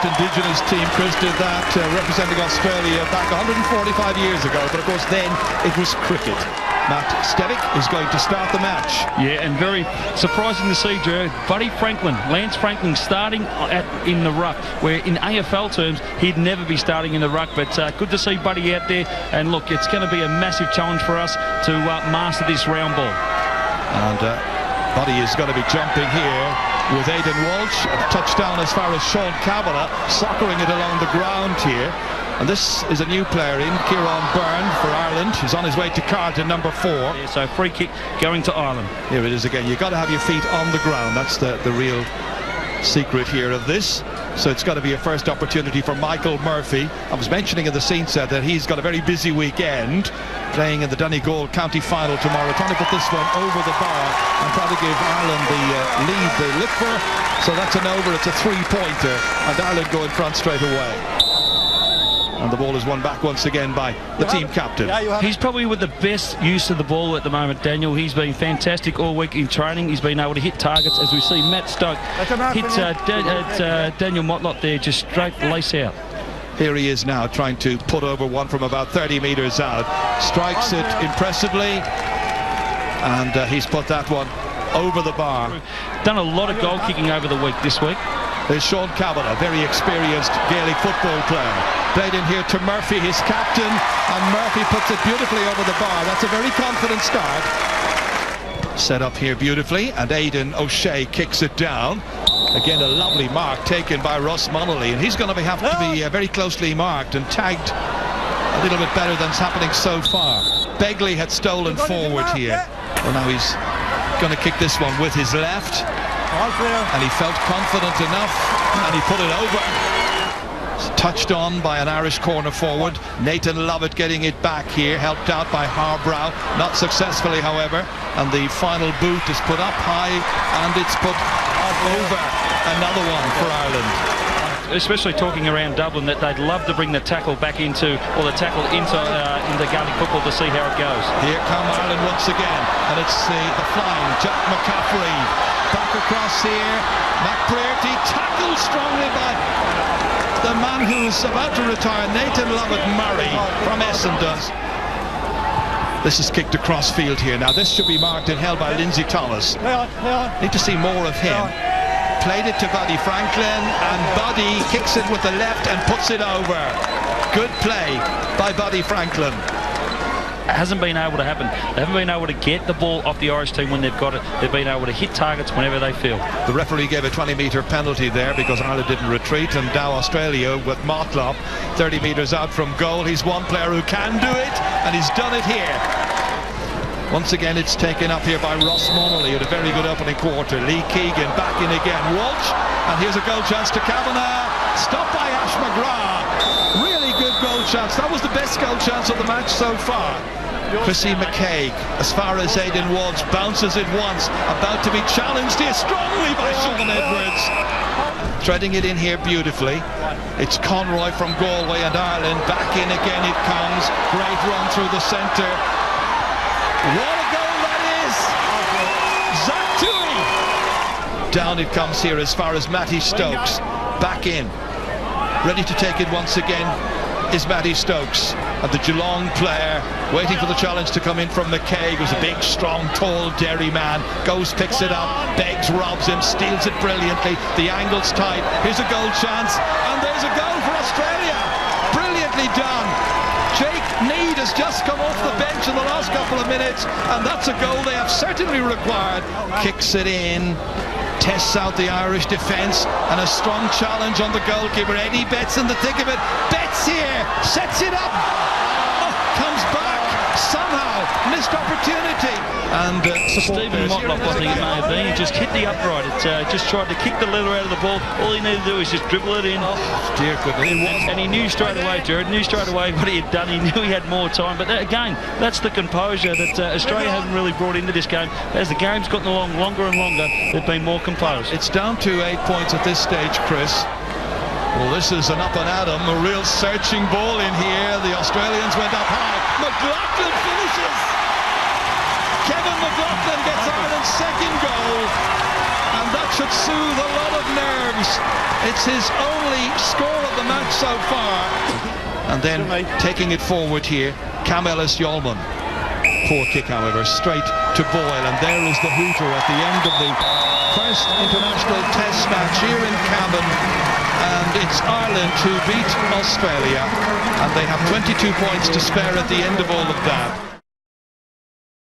West Indigenous team, Chris, did that, representing Australia back 145 years ago. But of course, then it was cricket. Matt Stevick is going to start the match. Yeah, and very surprising to see, Joe, Buddy Franklin, Lance Franklin, starting in the ruck, where in AFL terms, he'd never be starting in the ruck. But good to see Buddy out there. And look, it's going to be a massive challenge for us to master this round ball. And Buddy is going to be jumping here with Aidan Walsh. A touchdown as far as Sean Kavanagh, soccering it along the ground here. And this is a new player in, Kieran Byrne for Ireland. He's on his way to Carlton, number 4. Yeah, so free kick going to Ireland. Here it is again. You've got to have your feet on the ground. That's the real secret here of this. So it's got to be a first opportunity for Michael Murphy. I was mentioning in the scene set that he's got a very busy weekend, playing in the Donegal County final tomorrow, trying to put this one over the bar and try to give Ireland the lead they look for. So that's an over. It's a 3-pointer, and Ireland go in front straight away. And the ball is won back once again by the team captain. He's probably with the best use of the ball at the moment, Daniel. He's been fantastic all week in training. He's been able to hit targets, as we see Matt Stoke hit Daniel Motlop there, just straight lace out. Here he is now trying to put over one from about 30 metres out. Strikes it impressively, and he's put that one over the bar. Done a lot of goal kicking over the week this week. There's Sean Kavanagh, very experienced Gaelic football player. Played in here to Murphy, his captain, and Murphy puts it beautifully over the bar. That's a very confident start. Set up here beautifully, and Aidan O'Shea kicks it down. Again, a lovely mark taken by Russ Monolly, and he's going to have to be very closely marked and tagged a little bit better than's happening so far. Begley had stolen forward here. Well, now he's going to kick this one with his left. And he felt confident enough, and he put it over. It's touched on by an Irish corner forward. Nathan Lovett getting it back here, helped out by Harbrow, not successfully, however. And the final boot is put up high, and it's put over. Another one for Ireland. Especially talking around Dublin, that they'd love to bring the tackle back into, or the tackle into Gaelic football to see how it goes. Here come Ireland once again, and it's the flying Jack McCaffrey. Back across here, McBrearty tackled strongly by the man who's about to retire, Nathan Lovett Murray from Essendon. This is kicked across field here. Now this should be marked and held by Lindsay Thomas. Need to see more of him. Played it to Buddy Franklin, and Buddy kicks it with the left and puts it over. Good play by Buddy Franklin. It hasn't been able to happen. They haven't been able to get the ball off the Irish team when they've got it. They've been able to hit targets whenever they feel. The referee gave a 20-metre penalty there because Ireland didn't retreat, and now Australia with Motlop 30 metres out from goal. He's one player who can do it, and he's done it here. Once again, it's taken up here by Ross Monolly at a very good opening quarter. Lee Keegan back in again. Walsh, and here's a goal chance to Kavanagh. Stopped by Ash McGrath. Really good goal chance. That was the best goal chance of the match so far. Chrissy McCaig, as far as Aidan Walsh, bounces it once. About to be challenged here strongly by Sean Edwards. Threading it in here beautifully. It's Conroy from Galway and Ireland. Back in again it comes. Great run through the centre. What a goal that is! Zach Toohey! Down it comes here as far as Matty Stokes. Back in. Ready to take it once again is Matty Stokes. And the Geelong player waiting for the challenge to come in from McCaig, who's a big, strong, tall Derry man. Goes, picks it up, begs, robs him, steals it brilliantly. The angle's tight. Here's a goal chance, and there's a goal for Australia. Brilliantly done. Jake Neade has just come off the bench in the last couple of minutes, and that's a goal they have certainly required. Kicks it in. Tests out the Irish defence, and a strong challenge on the goalkeeper. Eddie Betts in the thick of it. Betts here, sets it up. Oh, comes back somehow. Missed opportunity. And Stephen Motlop, I think it may have been. He just hit the upright. It just tried to kick the leather out of the ball. All he needed to do is just dribble it in. Oh, dear goodness. And he knew straight away, Jared, knew straight away what he had done. He knew he had more time. But again, that's the composure that Australia hasn't really brought into this game. As the game's gotten along longer and longer, they've been more composed. It's down to 8 points at this stage, Chris. Well, this is an up and at 'em, a real searching ball in here. The Australians went up high. McLaughlin finishes. Kevin McLaughlin gets Ireland's second goal, and that's should soothe a lot of nerves. It's his only score of the match so far. And then taking it forward here, Cam Ellis-Yolman. Poor kick, however, straight to Boyle, and there is the hooter at the end of the first international test match here in Cavan, and it's Ireland who beat Australia, and they have 22 points to spare at the end of all of that.